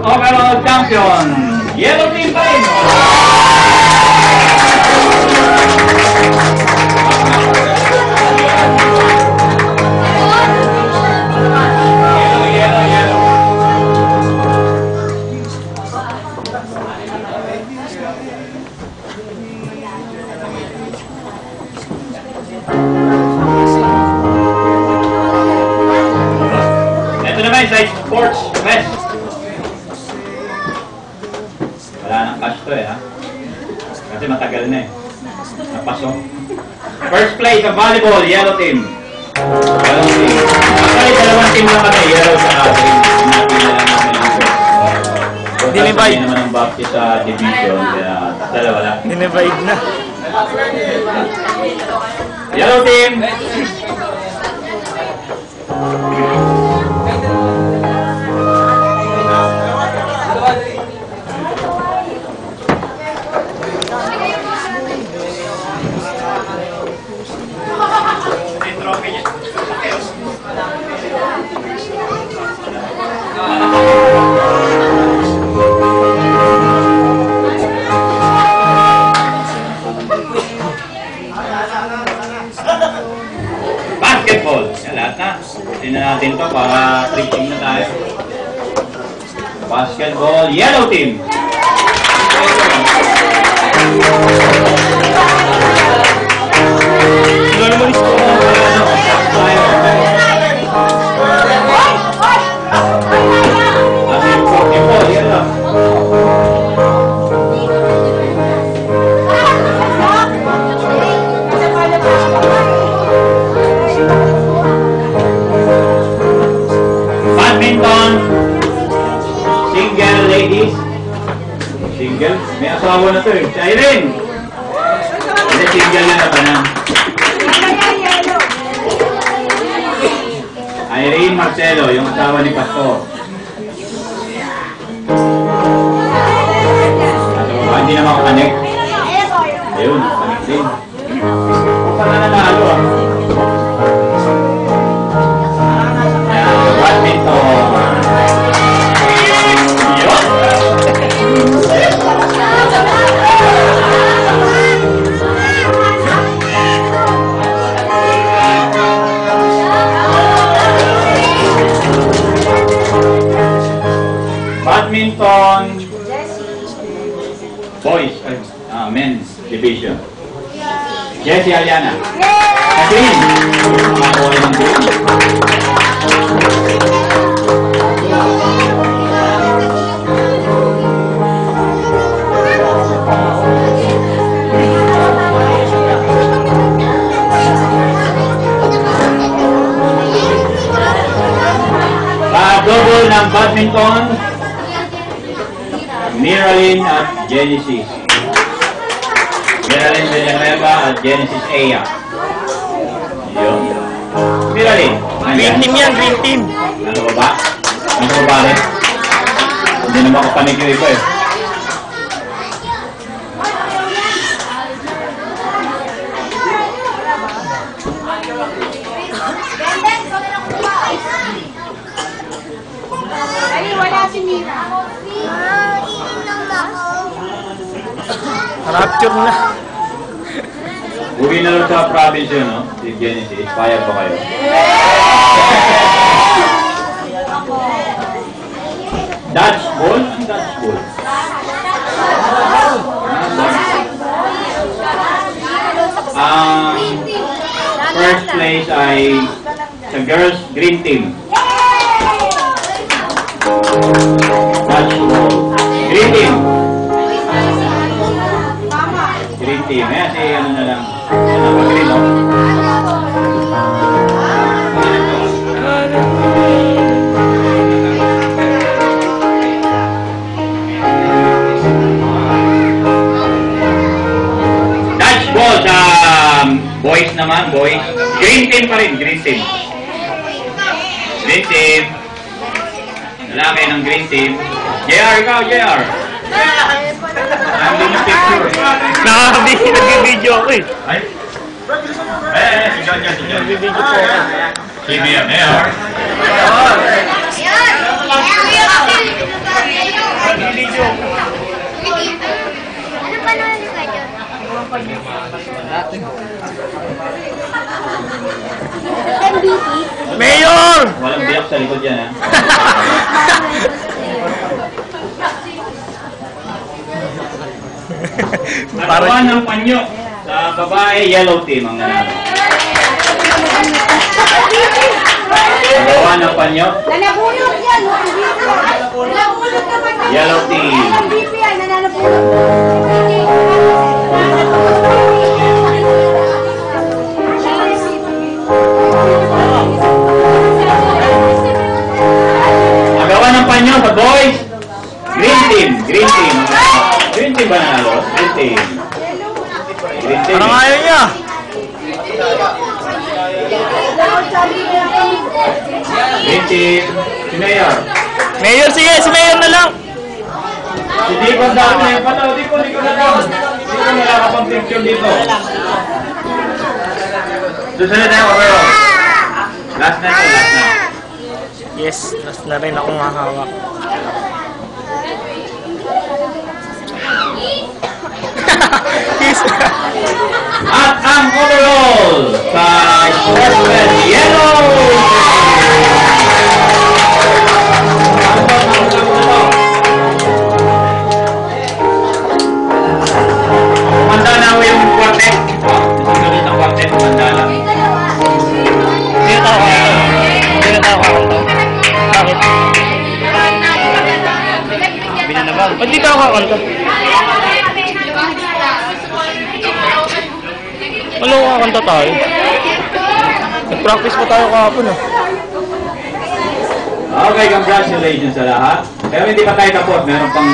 overall champion, Yellow Team pa rin. Ito naman sa Sports Fest. Wala nang cash to ha. Kasi matagal na napasok. First place sa volleyball, Yellow Team. Yellow Team. Actually, dalawang team lang kami, Yellow sa Green. Pinapila lang namin ang first. Dinivide naman ang Baptist sa division. Kaya dalawa lang. Dinivide na. Yellow Team. Basketball. Yan, lahat na. Tingnan natin to para preaching na tayo. Basketball, Yellow Team. Badminton, single ladies. Single? May asawa na to eh. Si Irene! Hindi, single na ba na? Irene Marcelo, yung asawa ni Pastor. Hindi na makakonect. Ayun, connect din. Kung pala nanalo ah. Badminton. Badminton boys, men's division. Jessie Aliana. Green. Makakuha ng green. Double ng badminton, Miralyn at Genesis. Miralyn Villanueva at Genesis Aya. Yun. Miralyn. Green team yan, green team. Nasa baba? Nasa baba rin? Hindi naman ako panig yung iba eh. Rapture na. Uwi na lang sa province yun, no? Si Genesis. Payag ba kayo? Dutch ball? Ang Dutch ball? First place ay sa girls green team. Dutch ball. Green team. Green team. Eh, kasi ano na lang. Ano ba green, no? Dutch ball sa boys naman, boys. Green team pa rin, green team. Green team. Lalaki ng green team. JR, ikaw, JR. Hindi na picture. Nag-video ako eh. Ay? Si John. Nag-video po ako. CBM, JR. sa likod yan, ha? Nagawa ng panyo. Sa babae, yellow team ang nanalo. Nagawa ng panyo. Nanabulot yan. Nanabulot naman yan. Yellow team. MVP yan. Nanabulot. Nagawa ng panyo sa boys. Green team. Green team. Green team ba nanalo? Green team. Green team. Parang ayaw niya. Green team. Si Mayor. Mayor, sige, si Mayor na lang. Si Dico ang dami na yung pataw. Dico na daw. Dico wala ka pang picture dito. Susunod na yung overall. Last na ito, last na. Yes, last na rin akong hahawak. Yes. At ang overall sa Sportsman Yellow! Kumanda na ako yung quartet. Susunod na quartet, kumanda na. Hindi na tao kakanta. Hindi na tao kakanta. Bakit? Sabi na naman. Ba't di tao kakanta? Ano kakanta tayo? Nag-practice pa tayo kahapon ah. Okay, congratulations sa lahat. Pero hindi pa tayo tapos, meron pang